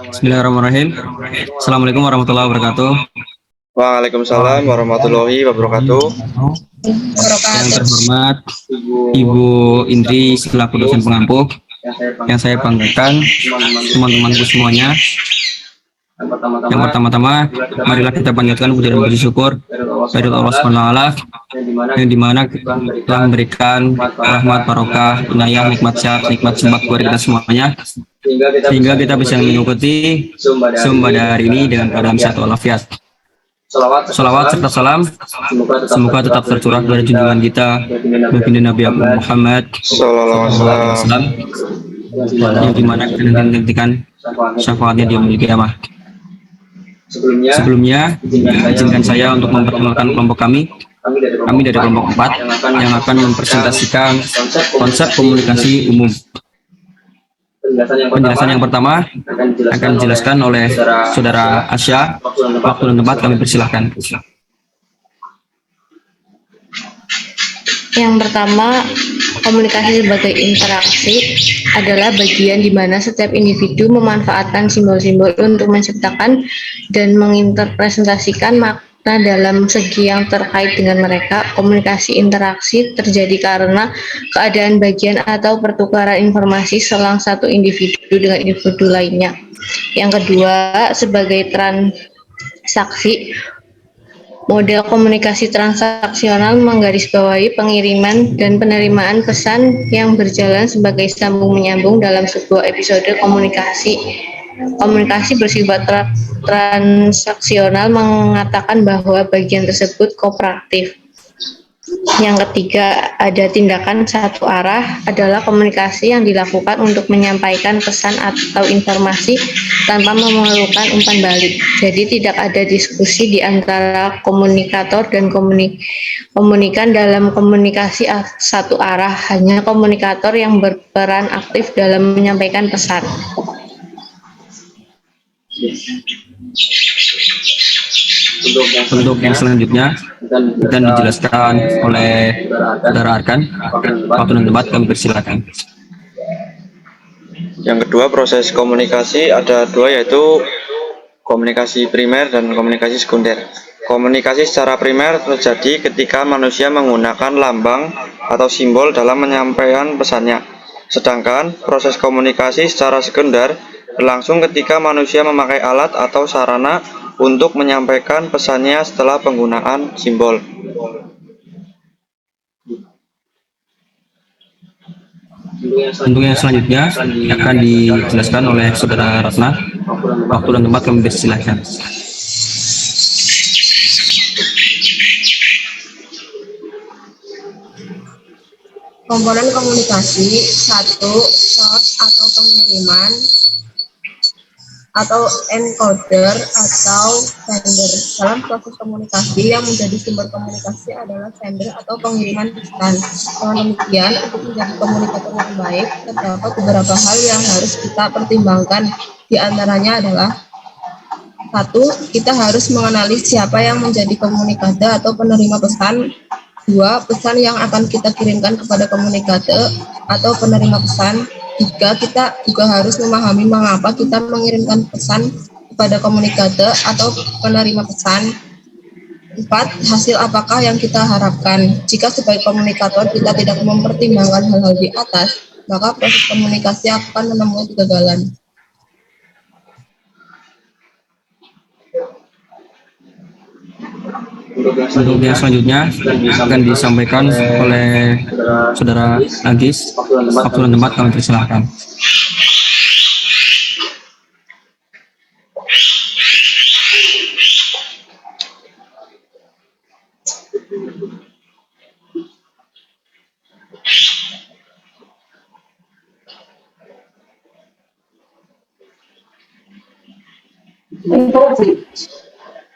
Bismillahirrahmanirrahim. Assalamualaikum warahmatullahi wabarakatuh. Waalaikumsalam warahmatullahi wabarakatuh. Yang terhormat Ibu Indri selaku dosen pengampu, yang saya banggakan teman-temanku semuanya. Yang pertama-tama, marilah kita panjatkan puji dan puji syukur kepada Allah Subhanahu wa taala yang dimana telah memberikan rahmat, barokah, inayah, nikmat sehat, nikmat sembah kepada kita semuanya, sehingga kita bisa mengikuti Zumba hari ini dengan keadaan sehat walafiat. Salawat serta salam semoga tetap tercurah dari junjungan kita baginda Nabi Muhammad Sallallahu alaihi wasallam. yang dimana kita nantikan syafaatnya di yaumil qiyamah. Sebelumnya, izinkan saya untuk memperkenalkan kelompok kami. Kami dari kelompok 4 yang akan mempresentasikan konsep komunikasi umum. Penjelasan yang pertama akan dijelaskan oleh Saudara Asya. Waktu dan tempat kami persilahkan. Yang pertama, komunikasi sebagai interaksi adalah bagian di mana setiap individu memanfaatkan simbol-simbol untuk menciptakan dan menginterpretasikan makna dalam segi yang terkait dengan mereka. Komunikasi interaksi terjadi karena keadaan bagian atau pertukaran informasi selang satu individu dengan individu lainnya. Yang kedua, sebagai transaksi, model komunikasi transaksional menggarisbawahi pengiriman dan penerimaan pesan yang berjalan sebagai sambung-menyambung dalam sebuah episode komunikasi. Komunikasi bersifat transaksional mengatakan bahwa bagian tersebut kooperatif. Yang ketiga, ada tindakan satu arah adalah komunikasi yang dilakukan untuk menyampaikan pesan atau informasi tanpa memerlukan umpan balik. Jadi tidak ada diskusi di antara komunikator dan komunikan dalam komunikasi satu arah, hanya komunikator yang berperan aktif dalam menyampaikan pesan. Untuk yang selanjutnya akan dijelaskan oleh Saudara Arkan. Waktu dan tempat kami persilakan. Yang kedua, proses komunikasi ada dua, yaitu komunikasi primer dan komunikasi sekunder. Komunikasi secara primer terjadi ketika manusia menggunakan lambang atau simbol dalam menyampaikan pesannya. Sedangkan proses komunikasi secara sekunder berlangsung ketika manusia memakai alat atau sarana untuk menyampaikan pesannya setelah penggunaan simbol. Untuk yang selanjutnya akan dijelaskan oleh Saudara Ratna. Waktu dan tempat kami persilakan. Komponen komunikasi: 1. Source atau pengiriman, atau encoder atau sender. Dalam proses komunikasi, yang menjadi sumber komunikasi adalah sender atau pengiriman pesan. Dengan demikian, untuk menjadi komunikator yang baik, terdapat beberapa hal yang harus kita pertimbangkan. Di antaranya adalah: 1. Kita harus mengenali siapa yang menjadi komunikator atau penerima pesan. 2. Pesan yang akan kita kirimkan kepada komunikator atau penerima pesan. 3. Kita juga harus memahami mengapa kita mengirimkan pesan kepada komunikator atau penerima pesan. 4. Hasil apakah yang kita harapkan. Jika sebagai komunikator kita tidak mempertimbangkan hal-hal di atas, maka proses komunikasi akan menemui kegagalan. Untuk yang selanjutnya akan disampaikan oleh Saudara Agis. Waktu dan tempat kami persilakan.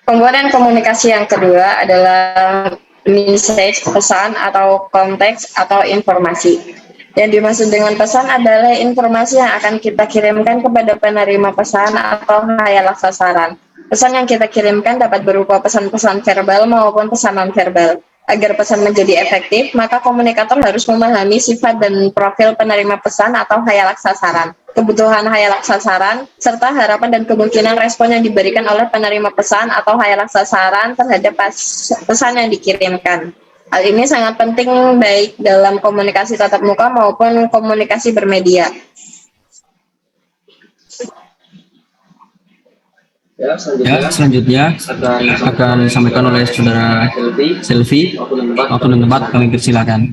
Komponen komunikasi yang kedua adalah message, pesan atau konteks atau informasi. Yang dimaksud dengan pesan adalah informasi yang akan kita kirimkan kepada penerima pesan atau hayalah sasaran. Pesan yang kita kirimkan dapat berupa pesan-pesan verbal maupun pesan non-verbal. Agar pesan menjadi efektif, maka komunikator harus memahami sifat dan profil penerima pesan atau hayalak sasaran, kebutuhan hayalak sasaran, serta harapan dan kemungkinan respon yang diberikan oleh penerima pesan atau hayalak sasaran terhadap pesan yang dikirimkan. Hal ini sangat penting baik dalam komunikasi tatap muka maupun komunikasi bermedia. Ya, selanjutnya akan disampaikan oleh saudara Selvi. Waktu dan tempat kami persilakan.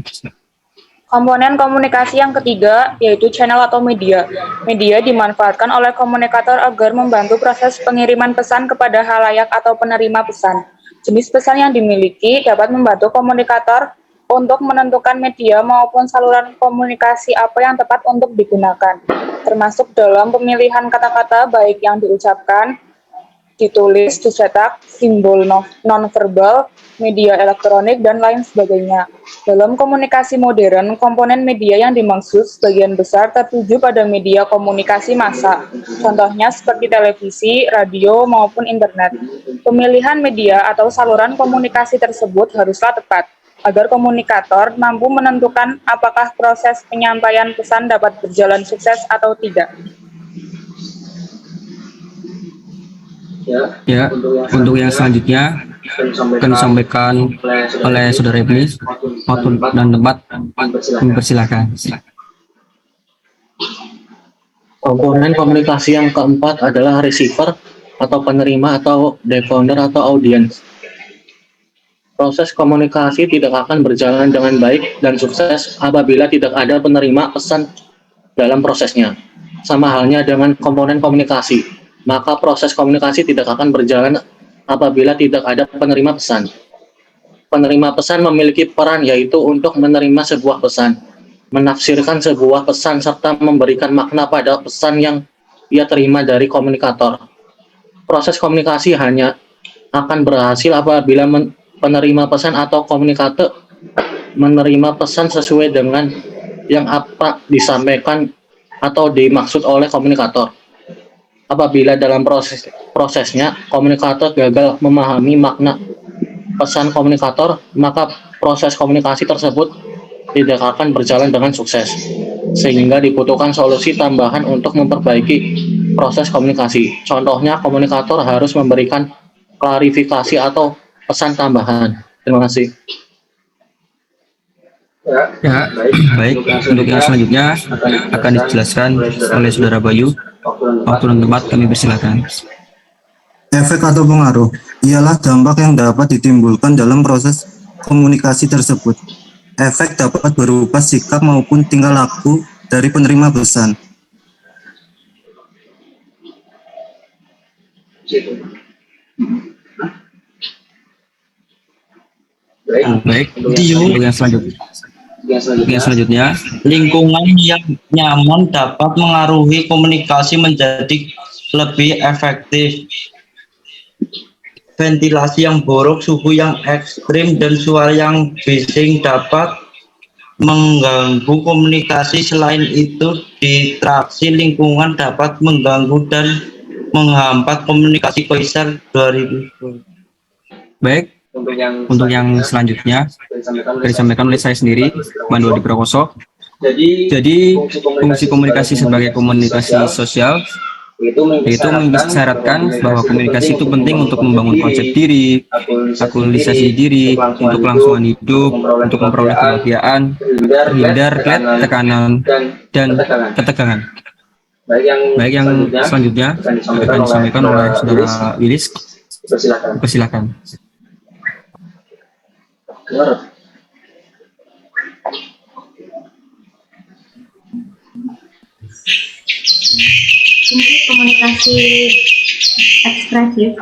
Komponen komunikasi yang ketiga yaitu channel atau media. Media dimanfaatkan oleh komunikator agar membantu proses pengiriman pesan kepada halayak atau penerima pesan. Jenis pesan yang dimiliki dapat membantu komunikator untuk menentukan media maupun saluran komunikasi apa yang tepat untuk digunakan, termasuk dalam pemilihan kata-kata baik yang diucapkan, ditulis, dicetak, simbol nonverbal, media elektronik, dan lain sebagainya. Dalam komunikasi modern, komponen media yang dimaksud sebagian besar tertuju pada media komunikasi massa, contohnya seperti televisi, radio, maupun internet. Pemilihan media atau saluran komunikasi tersebut haruslah tepat, agar komunikator mampu menentukan apakah proses penyampaian pesan dapat berjalan sukses atau tidak. Ya, untuk yang selanjutnya akan disampaikan oleh saudara Iblis. Waktu dan tempat kami persilakan. Komponen komunikasi yang keempat adalah receiver atau penerima atau decodер atau audiens. Proses komunikasi tidak akan berjalan dengan baik dan sukses apabila tidak ada penerima pesan dalam prosesnya. Sama halnya dengan komponen komunikasi, maka proses komunikasi tidak akan berjalan apabila tidak ada penerima pesan. Penerima pesan memiliki peran yaitu untuk menerima sebuah pesan, menafsirkan sebuah pesan, serta memberikan makna pada pesan yang ia terima dari komunikator. Proses komunikasi hanya akan berhasil apabila penerima pesan atau komunikator menerima pesan sesuai dengan yang apa disampaikan atau dimaksud oleh komunikator. Apabila dalam prosesnya komunikator gagal memahami makna pesan komunikator, maka proses komunikasi tersebut tidak akan berjalan dengan sukses, sehingga dibutuhkan solusi tambahan untuk memperbaiki proses komunikasi. Contohnya, komunikator harus memberikan klarifikasi atau pesan tambahan. Terima kasih. Ya, baik. Untuk yang selanjutnya akan dijelaskan oleh saudara Bayu. Waktu dan tempat kami persilakan. Efek atau pengaruh ialah dampak yang dapat ditimbulkan dalam proses komunikasi tersebut. Efek dapat berupa sikap maupun tingkah laku dari penerima pesan. Baik. Untuk yang selanjutnya, lingkungan yang nyaman dapat mengaruhi komunikasi menjadi lebih efektif. Ventilasi yang buruk, suhu yang ekstrim, dan suara yang bising dapat mengganggu komunikasi. Selain itu, distraksi lingkungan dapat mengganggu dan menghambat komunikasi koiser 2000. Baik. Untuk yang selanjutnya akan disampaikan oleh saya sendiri, Pandu Adi Prakoso. Jadi fungsi komunikasi sebagai komunikasi sosial yaitu mengisyaratkan bahwa komunikasi itu penting untuk membangun konsep diri, aktualisasi diri, untuk kelangsungan hidup, untuk memperoleh kebahagiaan, terhindar tekanan dan ketegangan. Baik yang selanjutnya akan disampaikan oleh saudara Willis. Persilakan.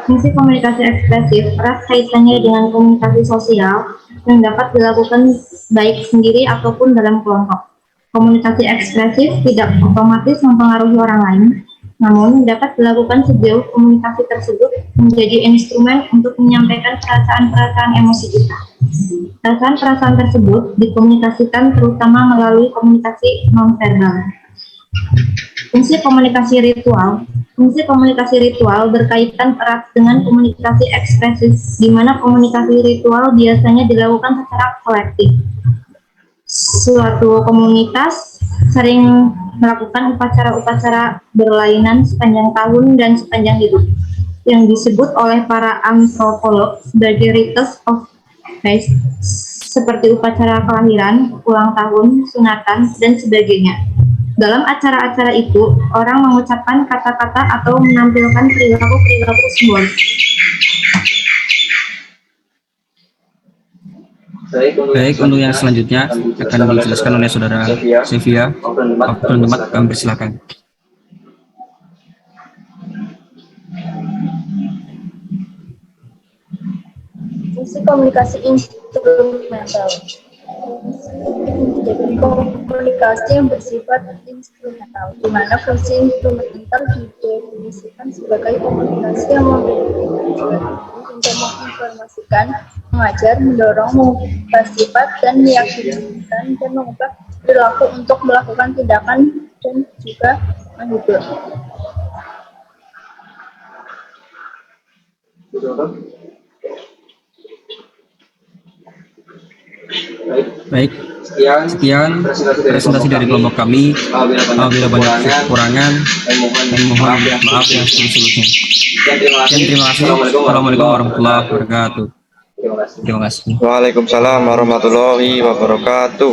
Fungsi komunikasi ekspresif erat kaitannya dengan komunikasi sosial yang dapat dilakukan baik sendiri ataupun dalam kelompok. Komunikasi ekspresif tidak otomatis mempengaruhi orang lain, namun dapat dilakukan sejauh komunikasi tersebut menjadi instrumen untuk menyampaikan perasaan-perasaan emosi kita. Perasaan-perasaan tersebut dikomunikasikan terutama melalui komunikasi nonverbal. Fungsi komunikasi ritual Fungsi komunikasi ritual berkaitan erat dengan komunikasi ekspresif, di mana komunikasi ritual biasanya dilakukan secara kolektif. Suatu komunitas sering melakukan upacara-upacara berlainan sepanjang tahun dan sepanjang hidup, yang disebut oleh para antropolog sebagai rites of faith, seperti upacara kelahiran, ulang tahun, sunatan, dan sebagainya. Dalam acara-acara itu, orang mengucapkan kata-kata atau menampilkan perilaku-perilaku simbolis. Baik, untuk yang selanjutnya akan dijelaskan oleh Saudara Sevia. Waktu dan tempat kami persilakan. Fungsi komunikasi instrumental. Jadi komunikasi yang bersifat instrumental, di mana fungsi instrumental didefinisikan sebagai komunikasi yang memiliki tujuan untuk menginformasikan, mengajar, mendorong, mengubah sifat, dan meyakinkan dan mengubah perilaku untuk melakukan tindakan dan juga menghibur. Baik, sekian presentasi dari kelompok kami. Apabila banyak kekurangan, mohon maaf yang sebesar-besarnya. Terima kasih. Assalamualaikum warahmatullahi wabarakatuh. Terima kasih. Waalaikumsalam warahmatullahi wabarakatuh.